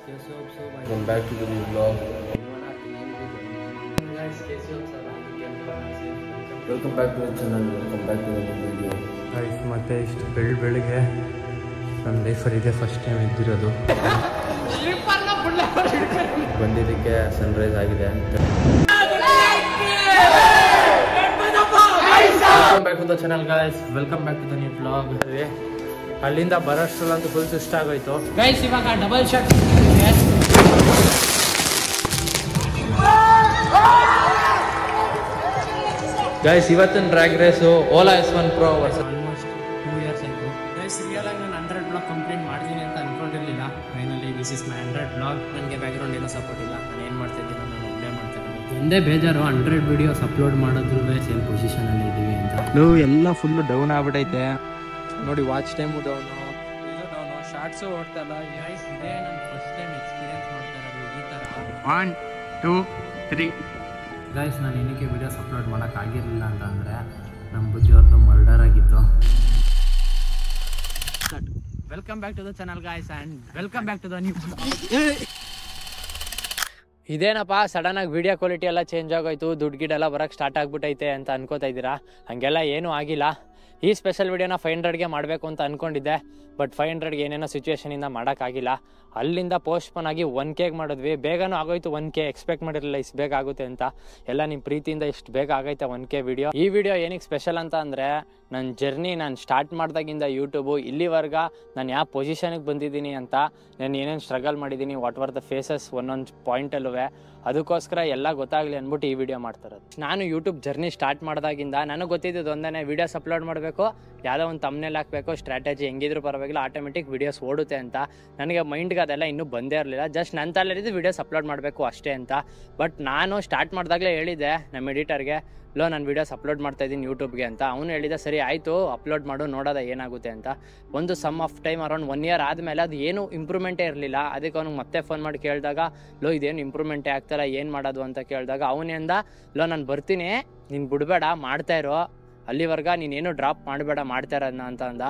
कैसे हो आप सब? Welcome back to the new vlog. Guys, कैसे हो आप सब? Welcome back to the channel. Welcome back to the new video. Guys, ಮತ್ತೆ ಇಷ್ಟು ಬೆಳಿಗ್ಗೆ ನನ್ನ ಲೈಫಲ್ಲಿ ಇದೆ ಫಸ್ಟ್ ಟೈಮ್ ಎದ್ದಿರೋದು. ಬಂದಿದ್ದಕ್ಕೆ ಸನ್ರೈಸ್ ಆಗಿದೆ. Welcome back to the channel guys. Welcome back to the new vlog. ಅಲ್ಲಿಂದ ಬರೋಷ್ಟರಲ್ಲಂತೂ ಫುಲ್ ಸುಸ್ತ ಆಗೋಯ್ತು ಗೈಸ್. ಇವಾಗ ಡಬಲ್ ಶಾಟ್ ಗೈಸ್, ಇವತ್ತಿನ drag race Ola S1 Pro versus almost 2 years ಆಯಿತು ಗೈಸ್. ರಿಯಲ್ ಆಗಿ ನಾನು 100 ಬ್ಲಾಗ್ ಕಂಪ್ಲೀಟ್ ಮಾಡ್ತೀನಿ ಅಂತ ಅನ್ಕೊಂಡಿರಲಿಲ್ಲ. Finally this is my 100 blog. ನನಗೆ ಬ್ಯಾಕ್ಗ್ರೌಂಡ್ ಏನೋ ಸಪೋರ್ಟ್ ಇಲ್ಲ. ನಾನು ಏನು ಮಾಡ್ತಾ ಇದ್ದೀನಿ, ನಾನು ಒಬ್ಬನೇ ಮಾಡ್ತಾ ಇದ್ದೀನಿ. ಒಂದೇ ಬೇಜಾರು 100 ವಿಡಿಯೋಸ್ ಅಪ್ಲೋಡ್ ಮಾಡಿದ್ರು ಸೇಮ್ ಪೊಸಿಷನಲ್ಲಿ ಇದ್ದೀವಿ ಅಂತ. ಎಲ್ಲ ಫುಲ್ಲು ಡೌನ್ ಆಗ್ಬಿಟ್ಟೈತೆ ನೋಡಿ. ವಾಚ್ ಟೈಮು ಡೌನು, ಶಾರ್ಟ್ಸು ಓಡ್ತಲ್ಲ. ಗೈಸ್, ಇದೇ ನಾನು ಫಸ್ಟ್ ಟೈಮ್ ಎಕ್ಸ್ಪೀರಿಯನ್ಸ್ ಮಾಡ್ತಾ ಇರೋದು ಈ ಥರ. 1 2 3 ಗೈಸ್, ನಾನು ಏನಕ್ಕೆ ವೀಡಿಯೋಸ್ ಅಪ್ಲೋಡ್ ಮಾಡೋಕ್ಕಾಗಿರಲಿಲ್ಲ ಅಂತಂದರೆ ನಮ್ಮ ಬುದ್ಧಿಯವ್ರದ್ದು ಮರ್ಡರ್ ಆಗಿತ್ತು. Welcome back to the channel guys and welcome back to the new. ಇದೇನಪ್ಪ ಸಡನ್ನಾಗಿ ವೀಡಿಯೋ ಕ್ವಾಲಿಟಿ ಎಲ್ಲ ಚೇಂಜ್ ಆಗೋಯ್ತು, ದುಡ್ಡು ಗಿಡೆಲ್ಲ ಬರೋಕ್ಕೆ ಸ್ಟಾರ್ಟ್ ಆಗಿಬಿಟ್ಟೈತೆ ಅಂತ ಅನ್ಕೋತಾ ಇದ್ದೀರಾ. ಹಾಗೆಲ್ಲ ಏನೂ ಆಗಿಲ್ಲ. ಈ ಸ್ಪೆಷಲ್ ವೀಡಿಯೋನ 500ಗೆ ಮಾಡಬೇಕು ಅಂತ ಅಂದ್ಕೊಂಡಿದ್ದೆ. ಬಟ್ 500ಗೆ ಏನೇನೋ ಸಿಚುವೇಷನಿಂದ ಮಾಡೋಕ್ಕಾಗಿಲ್ಲ. ಅಲ್ಲಿಂದ ಪೋಸ್ಟ್ಪೋನ್ ಆಗಿ 1Kಗೆ ಮಾಡಿದ್ವಿ. ಬೇಗನೂ ಆಗೋಯ್ತು 1K. ಎಕ್ಸ್ಪೆಕ್ಟ್ ಮಾಡಿರಲಿಲ್ಲ ಇಷ್ಟು ಬೇಗ ಆಗುತ್ತೆ ಅಂತ. ಎಲ್ಲ ನಿಮ್ಮ ಪ್ರೀತಿಯಿಂದ ಇಷ್ಟು ಬೇಗ ಆಗೈತೆ 1K ವಿಡಿಯೋ. ಈ ವಿಡಿಯೋ ಏನಕ್ಕೆ ಸ್ಪೆಷಲ್ ಅಂತ ಅಂದರೆ ನನ್ನ ಜರ್ನಿ ನಾನು ಸ್ಟಾರ್ಟ್ ಮಾಡಿದಾಗಿಂದ ಯೂಟ್ಯೂಬು ಇಲ್ಲಿವರೆಗೆ ನಾನು ಯಾವ ಪೊಸಿಷನಿಗೆ ಬಂದಿದ್ದೀನಿ ಅಂತ, ನಾನು ಏನೇನು ಸ್ಟ್ರಗಲ್ ಮಾಡಿದ್ದೀನಿ, ವಾಟ್ ಆರ್ ದ ಫೇಸಸ್ ಒಂದೊಂದು ಪಾಯಿಂಟಲ್ಲೂ, ಅದಕ್ಕೋಸ್ಕರ ಎಲ್ಲ ಗೊತ್ತಾಗಲಿ ಅಂದ್ಬಿಟ್ಟು ಈ ವಿಡಿಯೋ ಮಾಡ್ತಾರೋದು. ನಾನು ಯೂಟ್ಯೂಬ್ ಜರ್ನಿ ಸ್ಟಾರ್ಟ್ ಮಾಡಿದಾಗಿಂದ ನನಗೆ ಗೊತ್ತಿದ್ದು ಒಂದೇ, ವೀಡಿಯೋಸ್ ಅಪ್ಲೋಡ್ ಮಾಡಬೇಕು, ಯಾವುದೋ ಒಂದು ತಮ್ನೇಲ್ ಹಾಕಬೇಕು, ಸ್ಟ್ರಾಟಜಿ ಹೆಂಗಿದ್ರು ಪರವಾಗಿಲ್ಲ, ಆಟೋಮೆಟಿಕ್ ವೀಡಿಯೋಸ್ ಓಡುತ್ತೆ ಅಂತ. ನನಗೆ ಮೈಂಡ್ಗೆ ಅದೆಲ್ಲ ಇನ್ನೂ ಬಂದೇ ಇರಲಿಲ್ಲ. ಜಸ್ಟ್ ನನ್ನ ತಲೆಯಲ್ಲಿದ್ದು ವೀಡಿಯೋಸ್ ಅಪ್ಲೋಡ್ ಮಾಡಬೇಕು ಅಷ್ಟೇ ಅಂತ. ಬಟ್ ನಾನು ಸ್ಟಾರ್ಟ್ ಮಾಡಿದಾಗಲೇ ಹೇಳಿದ್ದೆ ನಮ್ಮ ಎಡಿಟರ್ಗೆ, ನಾನು ವೀಡಿಯೋಸ್ ಅಪ್ಲೋಡ್ ಮಾಡ್ತಾಯಿದ್ದೀನಿ ಯೂಟ್ಯೂಬ್ಗೆ ಅಂತ. ಅವನು ಹೇಳಿದ ಸರಿ ಆಯಿತು ಅಪ್ಲೋಡ್ ಮಾಡು, ನೋಡೋದ ಏನಾಗುತ್ತೆ ಅಂತ. ಒಂದು sum of time around 1 year ಆದಮೇಲೆ ಅದು ಏನು ಇಂಪ್ರೂವ್ಮೆಂಟೇ ಇರಲಿಲ್ಲ. ಅದಕ್ಕೆ ಅವ್ನಿಗೆ ಮತ್ತೆ ಫೋನ್ ಮಾಡಿ ಕೇಳಿದಾಗ ಇದೇನು ಇಂಪ್ರೂವ್ಮೆಂಟೇ ಆಗ್ತಾಯಿಲ್ಲ, ಏನು ಮಾಡೋದು ಅಂತ ಕೇಳಿದಾಗ ಅವನಿಂದ ನಾನು ಬರ್ತೀನಿ, ನೀನು ಬಿಡಬೇಡ, ಮಾಡ್ತಾಯಿರೋ, ಅಲ್ಲಿವರೆಗೆ ನೀನೇನು ಡ್ರಾಪ್ ಮಾಡಬೇಡ, ಮಾಡ್ತಾಯಿರೋದನ್ನ ಅಂತ ಅಂದ.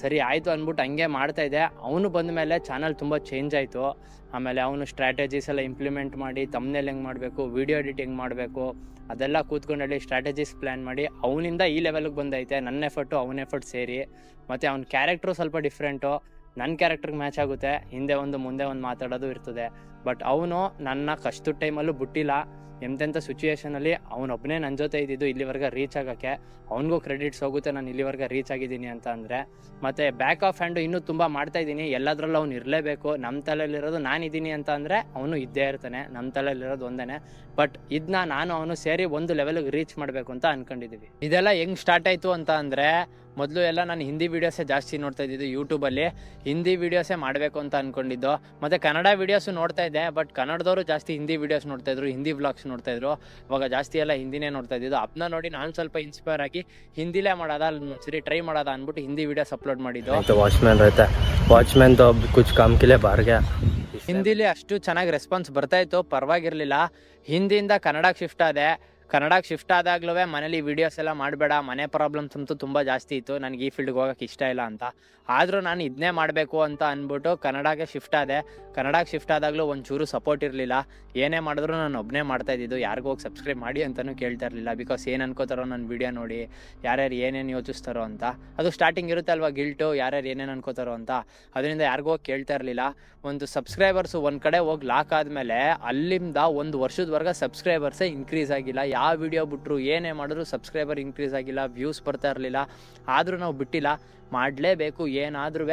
ಸರಿ ಆಯಿತು ಅಂದ್ಬಿಟ್ಟು ಹಂಗೆ ಮಾಡ್ತಾಯಿದ್ದೆ. ಅವನು ಬಂದ ಮೇಲೆ ಚಾನಲ್ ತುಂಬ ಚೇಂಜ್ ಆಯಿತು. ಆಮೇಲೆ ಅವನು ಸ್ಟ್ರಾಟಜೀಸ್ ಎಲ್ಲ ಇಂಪ್ಲಿಮೆಂಟ್ ಮಾಡಿ, ತಮ್ನೇಲ್ ಹೆಂಗೆ ಮಾಡಬೇಕು, ವೀಡಿಯೋ ಎಡಿಟಿಂಗ್ ಮಾಡಬೇಕು, ಅದೆಲ್ಲ ಕೂತ್ಕೊಂಡಲ್ಲಿ ಸ್ಟ್ರಾಟಜೀಸ್ ಪ್ಲ್ಯಾನ್ ಮಾಡಿ ಅವನಿಂದ ಈ ಲೆವೆಲ್ಗೆ ಬಂದೈತೆ. ನನ್ನ ಎಫರ್ಟು ಅವನ ಎಫರ್ಟ್ ಸೇರಿ. ಮತ್ತು ಅವ್ನ ಕ್ಯಾರೆಕ್ಟ್ರು ಸ್ವಲ್ಪ ಡಿಫ್ರೆಂಟು, ನನ್ನ ಕ್ಯಾರೆಕ್ಟ್ರಿಗೆ ಮ್ಯಾಚ್ ಆಗುತ್ತೆ. ಹಿಂದೆ ಒಂದು ಮುಂದೆ ಒಂದು ಮಾತಾಡೋದು ಇರ್ತದೆ. ಬಟ್ ಅವನು ನನ್ನ ಕಷ್ಟದ ಟೈಮಲ್ಲೂ ಬಿಟ್ಟಿಲ್ಲ. ಎಂತೆಂಥ ಸಿಚುವೇಷನಲ್ಲಿ ಅವನೊಬ್ಬನೇ ನನ್ನ ಜೊತೆ ಇದ್ದಿದ್ದು ಇಲ್ಲಿವರೆಗೆ ರೀಚ್ ಆಗೋಕ್ಕೆ. ಅವನಿಗೂ ಕ್ರೆಡಿಟ್ಸ್ ಹೋಗುತ್ತೆ ನಾನು ಇಲ್ಲಿವರೆಗೆ ರೀಚ್ ಆಗಿದ್ದೀನಿ ಅಂತ ಅಂದರೆ. ಮತ್ತು ಬ್ಯಾಕ್ ಆಫ್ ಹ್ಯಾಂಡು ಇನ್ನೂ ತುಂಬ ಮಾಡ್ತಾಯಿದ್ದೀನಿ. ಎಲ್ಲದರಲ್ಲೂ ಅವ್ನು ಇರಲೇಬೇಕು. ನಮ್ಮ ತಲೆಯಲ್ಲಿರೋದು ನಾನಿದ್ದೀನಿ ಅಂತ ಅಂದರೆ ಅವನು ಇದ್ದೇ ಇರ್ತಾನೆ. ನಮ್ಮ ತಲೆಯಲ್ಲಿರೋದು ಒಂದೇ. ಬಟ್ ಇದನ್ನ ನಾನು ಅವನು ಸೇರಿ ಒಂದು ಲೆವೆಲ್ಗೆ ರೀಚ್ ಮಾಡಬೇಕು ಅಂತ ಅಂದ್ಕೊಂಡಿದ್ದೀವಿ. ಇದೆಲ್ಲ ಹೆಂಗೆ ಸ್ಟಾರ್ಟ್ ಆಯಿತು ಅಂತ ಅಂದರೆ, ಮೊದಲು ಎಲ್ಲ ನಾನು ಹಿಂದಿ ವೀಡಿಯೋಸೇ ಜಾಸ್ತಿ ನೋಡ್ತಾ ಇದ್ದಿದ್ದು ಯೂಟ್ಯೂಬಲ್ಲಿ. ಹಿಂದಿ ವೀಡಿಯೋಸೇ ಮಾಡಬೇಕು ಅಂತ ಅಂದ್ಕೊಂಡಿದ್ದು. ಮತ್ತು ಕನ್ನಡ ವೀಡಿಯೋಸು ನೋಡ್ತಾ ಇದ್ದೆ. ಬಟ್ ಕನ್ನಡದವರು ಜಾಸ್ತಿ ಹಿಂದಿ ವೀಡಿಯೋಸ್ ನೋಡ್ತಾಯಿದ್ರು, ಹಿಂದಿ ವ್ಲಾಗ್ಸ್ ನೋಡ್ತಾಯಿದ್ರು. ಇವಾಗ ಜಾಸ್ತಿ ಎಲ್ಲ ಹಿಂದಿನೇ ನೋಡ್ತಾ ಇದ್ದಿದ್ದು. ಅದನ್ನ ನೋಡಿ ನಾನು ಸ್ವಲ್ಪ ಇನ್ಸ್ಪೈರ್ ಆಗಿ ಹಿಂದಿಲೇ ಮಾಡೋದ, ಸರಿ ಟ್ರೈ ಮಾಡೋದ ಅಂದ್ಬಿಟ್ಟು ಹಿಂದಿ ವೀಡಿಯೋಸ್ ಅಪ್ಲೋಡ್ ಮಾಡಿದ್ದು. ವಾಚ್ಮ್ಯಾನ್ रहता ವಾಚ್ಮ್ಯಾನ್ तो अब कुछ काम के लिए बाहर गया. ಹಿಂದಿಲಿ ಅಷ್ಟು ಚೆನ್ನಾಗಿ ರೆಸ್ಪಾನ್ಸ್ ಬರ್ತಾಯಿತ್ತು, ಪರವಾಗಿರಲಿಲ್ಲ. ಹಿಂದಿಯಿಂದ ಕನ್ನಡಕ್ಕೆ ಶಿಫ್ಟ್ ಆದೆ. ಕನ್ನಡಕ್ಕೆ ಶಿಫ್ಟ್ ಆದಾಗ್ಲೂ ಮನೇಲಿ ವೀಡಿಯೋಸ್ ಎಲ್ಲ ಮಾಡಬೇಡ, ಮನೆ ಪ್ರಾಬ್ಲಮ್ಸ್ ಅಂತೂ ತುಂಬ ಜಾಸ್ತಿ ಇತ್ತು, ನನಗೆ ಈ ಫೀಲ್ಡ್ಗೆ ಹೋಗೋಕ್ಕೆ ಇಷ್ಟ ಇಲ್ಲ ಅಂತ. ಆದರೂ ನಾನು ಇದನ್ನೇ ಮಾಡಬೇಕು ಅಂತ ಅಂದ್ಬಿಟ್ಟು ಕನ್ನಡಕ್ಕೆ ಶಿಫ್ಟ್ ಆದೆ. ಕನ್ನಡಕ್ಕೆ ಶಿಫ್ಟ್ ಆದಾಗಲೂ ಒಂಚೂರು ಸಪೋರ್ಟ್ ಇರಲಿಲ್ಲ. ಏನೇ ಮಾಡಿದ್ರು ನಾನು ಒಬ್ಬನೇ ಮಾಡ್ತಾಯಿದ್ದು. ಯಾರಿಗೂ ಹೋಗಿ ಸಬ್ಸ್ಕ್ರೈಬ್ ಮಾಡಿ ಅಂತಲೂ ಕೇಳ್ತಾ ಇರಲಿಲ್ಲ. ಬಿಕಾಸ್ ಏನು ಅನ್ಕೋತಾರೋ ನನ್ನ ವೀಡಿಯೋ ನೋಡಿ, ಯಾರ್ಯಾರು ಏನೇನು ಯೋಚಿಸ್ತಾರೋ ಅಂತ. ಅದು ಸ್ಟಾರ್ಟಿಂಗ್ ಇರುತ್ತೆ ಅಲ್ವಾ ಗಿಲ್ಟು, ಯಾರ್ಯಾರು ಏನೇನು ಅನ್ಕೋತಾರೋ ಅಂತ. ಅದರಿಂದ ಯಾರಿಗೂ ಹೋಗಿ ಕೇಳ್ತಾ ಇರಲಿಲ್ಲ. ಒಂದು ಸಬ್ಸ್ಕ್ರೈಬರ್ಸು ಒಂದು ಕಡೆ ಹೋಗಿ ಲಾಕ್ ಆದಮೇಲೆ ಅಲ್ಲಿಂದ 1 ವರ್ಷದವರೆಗೆ ಸಬ್ಸ್ಕ್ರೈಬರ್ಸೇ ಇನ್ಕ್ರೀಸ್ ಆಗಿಲ್ಲ. ಯಾವ ವಿಡಿಯೋ ಬಿಟ್ಟರು ಏನೇ ಮಾಡಿದ್ರು ಸಬ್ಸ್ಕ್ರೈಬರ್ ಇನ್ಕ್ರೀಸ್ ಆಗಿಲ್ಲ, ವ್ಯೂಸ್ ಬರ್ತಾ ಇರಲಿಲ್ಲ. ಆದರೂ ನಾವು ಬಿಟ್ಟಿಲ್ಲ, ಮಾಡಲೇಬೇಕು, ಏನಾದ್ರೂ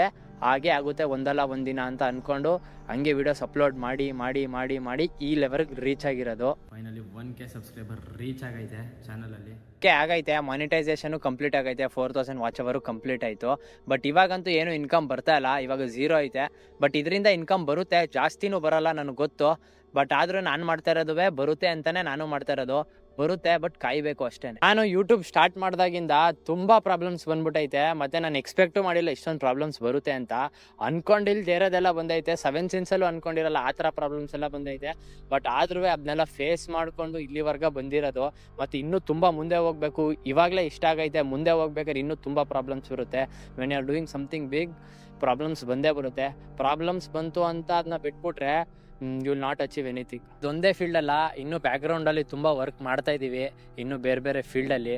ಹಾಗೆ ಆಗುತ್ತೆ ಒಂದಲ್ಲ ಒಂದಿನ ಅಂತ ಅಂದ್ಕೊಂಡು ಹಂಗೆ ವೀಡಿಯೋಸ್ ಅಪ್ಲೋಡ್ ಮಾಡಿ ಮಾಡಿ ಮಾಡಿ ಮಾಡಿ ಈ ಲೆವೆಲ್ಗೆ ರೀಚ್ ಆಗಿರೋದು. ಫೈನಲಿ 1K ಸಬ್ಸ್ಕ್ರೈಬರ್ ರೀಚ್ ಆಗೈತೆ ಚಾನಲಲ್ಲಿ. ಆಗೈತೆ, ಮಾನಿಟೈಸೇಷನು ಕಂಪ್ಲೀಟ್ ಆಗೈತೆ, 4000 ವಾಚ್ ಅವರು ಕಂಪ್ಲೀಟ್ ಆಯಿತು. ಬಟ್ ಇವಾಗಂತೂ ಏನು ಇನ್ಕಮ್ ಬರ್ತಾ ಇಲ್ಲ, ಇವಾಗ 0 ಐತೆ. ಬಟ್ ಇದರಿಂದ ಇನ್ಕಮ್ ಬರುತ್ತೆ, ಜಾಸ್ತಿನೂ ಬರೋಲ್ಲ ನನಗೆ ಗೊತ್ತು. ಬಟ್ ಆದ್ರೂ ನಾನು ಮಾಡ್ತಾ ಇರೋದುವೆ ಬರುತ್ತೆ ಅಂತಾನೆ ನಾನು ಮಾಡ್ತಾ ಇರೋದು. ಬರುತ್ತೆ, ಬಟ್ ಕಾಯ್ಬೇಕು ಅಷ್ಟೇ. ನಾನು ಯೂಟ್ಯೂಬ್ ಸ್ಟಾರ್ಟ್ ಮಾಡಿದಾಗಿಂದ ತುಂಬಾ ಪ್ರಾಬ್ಲಮ್ಸ್ ಬಂದ್ಬಿಟ್ಟೈತೆ. ಮತ್ತೆ ನಾನು ಎಕ್ಸ್ಪೆಕ್ಟು ಮಾಡಿಲ್ಲ ಇಷ್ಟೊಂದು ಪ್ರಾಬ್ಲಮ್ಸ್ ಬರುತ್ತೆ ಅಂತ. ಅನ್ಕೊಂಡಿಲ್ದೇ ಇರೋದೆಲ್ಲ ಬಂದೈತೆ. 7 ಸೆನ್ಸಲ್ಲೂ ಅನ್ಕೊಂಡಿರಲ್ಲ ಆ ಥರ ಪ್ರಾಬ್ಲಮ್ಸ್ ಎಲ್ಲ ಬಂದೈತೆ. ಬಟ್ ಆದ್ರೂ ಅದನ್ನೆಲ್ಲ ಫೇಸ್ ಮಾಡಿಕೊಂಡು ಇಲ್ಲಿವರೆಗೆ ಬಂದಿರೋದು. ಮತ್ತು ಇನ್ನೂ ತುಂಬ ಮುಂದೆ ಹೋಗ್ಬೇಕು. ಇವಾಗಲೇ ಇಷ್ಟ ಆಗೈತೆ, ಮುಂದೆ ಹೋಗ್ಬೇಕಾದ್ರೆ ಇನ್ನೂ ತುಂಬ ಪ್ರಾಬ್ಲಮ್ಸ್ ಬರುತ್ತೆ. When you are doing something big, problems ಬಂದೇ ಬರುತ್ತೆ. ಪ್ರಾಬ್ಲಮ್ಸ್ ಬಂತು ಅಂತ ಅದನ್ನ ಬಿಟ್ಬಿಟ್ರೆ you will not achieve anything. ಇದೊಂದೇ ಫೀಲ್ಡಲ್ಲ, ಇನ್ನೂ ಬ್ಯಾಕ್ಗ್ರೌಂಡಲ್ಲಿ ತುಂಬ ವರ್ಕ್ ಮಾಡ್ತಾ ಇದ್ದೀವಿ ಇನ್ನೂ ಬೇರೆ ಬೇರೆ ಫೀಲ್ಡಲ್ಲಿ.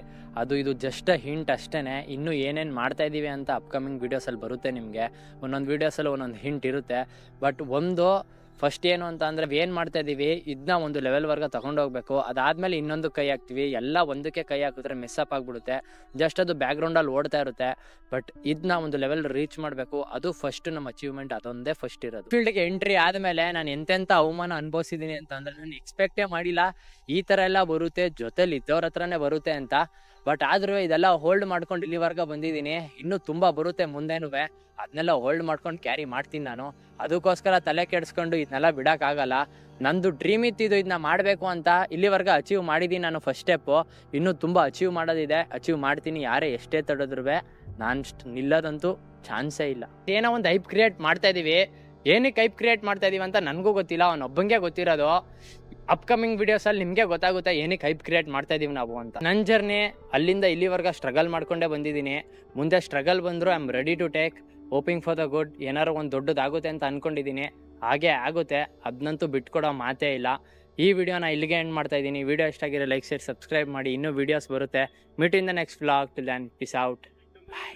ಇದು ಜಸ್ಟ್ ಹಿಂಟ್ ಅಷ್ಟೇ. ಇನ್ನೂ ಏನೇನು ಮಾಡ್ತಾ ಇದ್ದೀವಿ ಅಂತ ಅಪ್ಕಮಿಂಗ್ ವೀಡಿಯೋಸಲ್ಲಿ ಬರುತ್ತೆ ನಿಮಗೆ. ಒಂದೊಂದು ವೀಡಿಯೋಸಲ್ಲಿ ಒಂದೊಂದು ಹಿಂಟ್ ಇರುತ್ತೆ. ಬಟ್ ಫಸ್ಟ್ ಏನು ಅಂತ ಅಂದರೆ ಏನು ಮಾಡ್ತಾ ಇದ್ದೀವಿ ಇದನ್ನ ಒಂದು ಲೆವೆಲ್ವರೆಗೆ ತೊಗೊಂಡೋಗ್ಬೇಕು. ಅದಾದಮೇಲೆ ಇನ್ನೊಂದು ಕೈ ಹಾಕ್ತೀವಿ. ಎಲ್ಲ ಒಂದಕ್ಕೆ ಕೈ ಹಾಕಿದ್ರೆ ಮಿಸ್ಅಪ್ ಆಗಿಬಿಡುತ್ತೆ. ಜಸ್ಟ್ ಅದು ಬ್ಯಾಕ್ಗ್ರೌಂಡಲ್ಲಿ ಓಡ್ತಾ ಇರುತ್ತೆ. ಬಟ್ ಇದನ್ನ ಒಂದು ಲೆವೆಲ್ ರೀಚ್ ಮಾಡಬೇಕು. ಅದು ಫಸ್ಟ್ ನಮ್ಮ ಅಚೀವ್ಮೆಂಟ್, ಅದೊಂದೇ ಫಸ್ಟ್ ಇರೋದು. ಫೀಲ್ಡ್ಗೆ ಎಂಟ್ರಿ ಆದಮೇಲೆ ನಾನು ಎಂತೆಂಥ ಅವಮಾನ ಅನುಭವಿಸಿದ್ದೀನಿ ಅಂತ ಅಂದರೆ ನಾನು ಎಕ್ಸ್ಪೆಕ್ಟೇ ಮಾಡಿಲ್ಲ ಈ ಥರ ಎಲ್ಲ ಬರುತ್ತೆ, ಜೊತೆಲಿ ಇದ್ದವ್ರ ಹತ್ರನೇ ಬರುತ್ತೆ ಅಂತ. ಬಟ್ ಆದ್ರೂ ಇದೆಲ್ಲ ಹೋಲ್ಡ್ ಮಾಡ್ಕೊಂಡು ಇಲ್ಲಿವರೆಗೆ ಬಂದಿದ್ದೀನಿ. ಇನ್ನೂ ತುಂಬ ಬರುತ್ತೆ ಮುಂದೇನೂ. ಅದನ್ನೆಲ್ಲ ಹೋಲ್ಡ್ ಮಾಡ್ಕೊಂಡು ಕ್ಯಾರಿ ಮಾಡ್ತೀನಿ ನಾನು. ಅದಕ್ಕೋಸ್ಕರ ತಲೆ ಕೆಡಿಸ್ಕೊಂಡು ಇದನ್ನೆಲ್ಲ ಬಿಡೋಕ್ಕಾಗಲ್ಲ. ನಂದು ಡ್ರೀಮ್ ಇತ್ತಿದ್ದು ಇದನ್ನ ಮಾಡಬೇಕು ಅಂತ. ಇಲ್ಲಿವರೆಗೆ ಅಚೀವ್ ಮಾಡಿದ್ದೀನಿ ನಾನು ಫಸ್ಟ್ ಸ್ಟೆಪ್ಪು. ಇನ್ನೂ ತುಂಬ ಅಚೀವ್ ಮಾಡೋದಿದೆ, ಅಚೀವ್ ಮಾಡ್ತೀನಿ. ಯಾರೇ ಎಷ್ಟೇ ತಡೆದ್ರೂ ನಾನು ನಿಲ್ಲೋದಂತೂ ಚಾನ್ಸೇ ಇಲ್ಲ. ಏನೋ ಒಂದು ಹೈಪ್ ಕ್ರಿಯೇಟ್ ಮಾಡ್ತಾ ಇದ್ದೀವಿ. ಏನಕ್ಕೆ ಹೈಪ್ ಕ್ರಿಯೇಟ್ ಮಾಡ್ತಾ ಇದೀವಿ ಅಂತ ನನಗೂ ಗೊತ್ತಿಲ್ಲ, ಅವನೊಬ್ಬಂಗೆ ಗೊತ್ತಿರೋದು. ಅಪ್ಕಮಿಂಗ್ ವಿಡಿಯೋಸಲ್ಲಿ ನಿಮಗೆ ಗೊತ್ತಾಗುತ್ತೆ ಏನಕ್ಕೆ ಹೈಪ್ ಕ್ರಿಯೇಟ್ ಮಾಡ್ತಾ ಇದೀವಿ ನಾವು ಅಂತ. ನನ್ನ ಜರ್ನಿ ಅಲ್ಲಿಂದ ಇಲ್ಲಿವರೆಗೆ ಸ್ಟ್ರಗಲ್ ಮಾಡ್ಕೊಂಡೇ ಬಂದಿದ್ದೀನಿ. ಮುಂದೆ ಸ್ಟ್ರಗಲ್ ಬಂದರೂ I am ready to take, hoping for the good. ಏನಾರು ಒಂದು ದೊಡ್ಡದಾಗುತ್ತೆ ಅಂತ ಅಂದ್ಕೊಂಡಿದ್ದೀನಿ, ಹಾಗೇ ಆಗುತ್ತೆ. ಅದನ್ನಂತೂ ಬಿಟ್ಕೊಡೋ ಮಾತೇ ಇಲ್ಲ. ಈ ವಿಡಿಯೋನ ಇಲ್ಲಿಗೆ ಎಂಡ್ ಮಾಡ್ತಾ ಇದ್ದೀನಿ. ವಿಡಿಯೋ ಇಷ್ಟ ಆಗಿರೋ ಲೈಕ್ ಶೇರ್ ಸಬ್ಸ್ಕ್ರೈಬ್ ಮಾಡಿ. ಇನ್ನೂ ವೀಡಿಯೋಸ್ ಬರುತ್ತೆ. Meet in the next vlog. Till then peace out. Bye.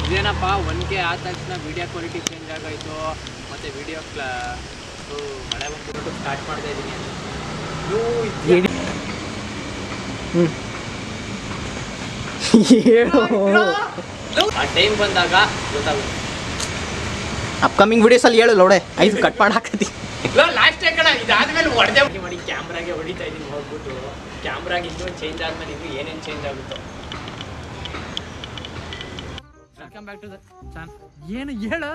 ಇದೇನಪ್ಪ 1K ಆದ ತಕ್ಷಣ ವಿಡಿಯೋ ಕ್ವಾಲಿಟಿ ಚೇಂಜ್ ಆಗೋಯ್ತು. ಮತ್ತು ವಿಡಿಯೋ ಮಳೆ ಬಂದ್ಬಿಟ್ಟು ಸ್ಟಾರ್ಟ್ ಮಾಡ್ತಾ ಇದ್ದೀನಿ. ಆ ಟೈಮ್ ಬಂದಾಗ ಗೊತ್ತಾಗುತ್ತೆ. ಅಪ್ಕಮಿಂಗ್ ವಿಡಿಯೋಸಲ್ಲಿ ಹೇಳು ಲೋಡೆ 5 ಕಟ್ ಮಾಡಿ ಹಾಕತಿ. ಲಾಸ್ಟ್ ಕಣ ಇದಾದ್ಮೇಲೆ ಹೊಡೆದೇ ಮಾಡಿ ಕ್ಯಾಮ್ರಾಗೆ ಹೊಡಿತಾ ಇದ್ದೀನಿ. ಹೋಗ್ಬಿಟ್ಟು ಕ್ಯಾಮ್ರಾಗೆ ಇನ್ನೊಂದು ಚೇಂಜ್ ಆದ್ಮೇಲೆ ಇದು ಏನೇನು ಚೇಂಜ್ ಆಗುತ್ತೋ. Welcome back to the channel. ಏನು ಹೇಳು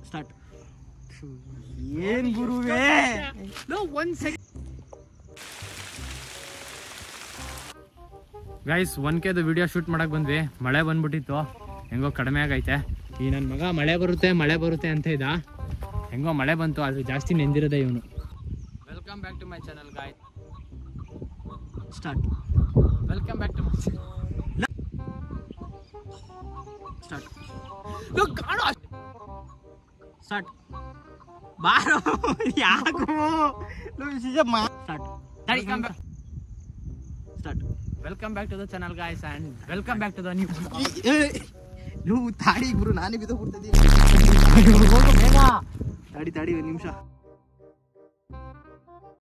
ಸ್ಟಾರ್ಟ್. ಏನ್ ಗುರುವೇ ಗೈಸ್ 1Kದು ವಿಡಿಯೋ ಶೂಟ್ ಮಾಡಕ್ ಬಂದ್ವಿ. ಮಳೆ ಬಂದ್ಬಿಟ್ಟಿತ್ತು, ಹೆಂಗೋ ಕಡಿಮೆ ಆಗೈತೆ. ಈ ನನ್ನ ಮಗ ಮಳೆ ಬರುತ್ತೆ ಅಂತ ಇದ್ದ. ಹೆಂಗೋ ಮಳೆ ಬಂತು, ಅದು ಜಾಸ್ತಿ ನೆಂದಿರೋದೆ ಇವನು. Welcome back to my channel guys. Start. Welcome back to my start. Start. ಬಾರೋ ಯಾಕೋ start. Start. Welcome back to the channel guys and welcome back to the new. ನೀವು ತಾಡಿ ಗುರು, ನಾನೇ ಬಿದ್ದು ಬಿಡ್ತಿದ್ದೀನಿ. ತಾಡಿ 1 ನಿಮಿಷ.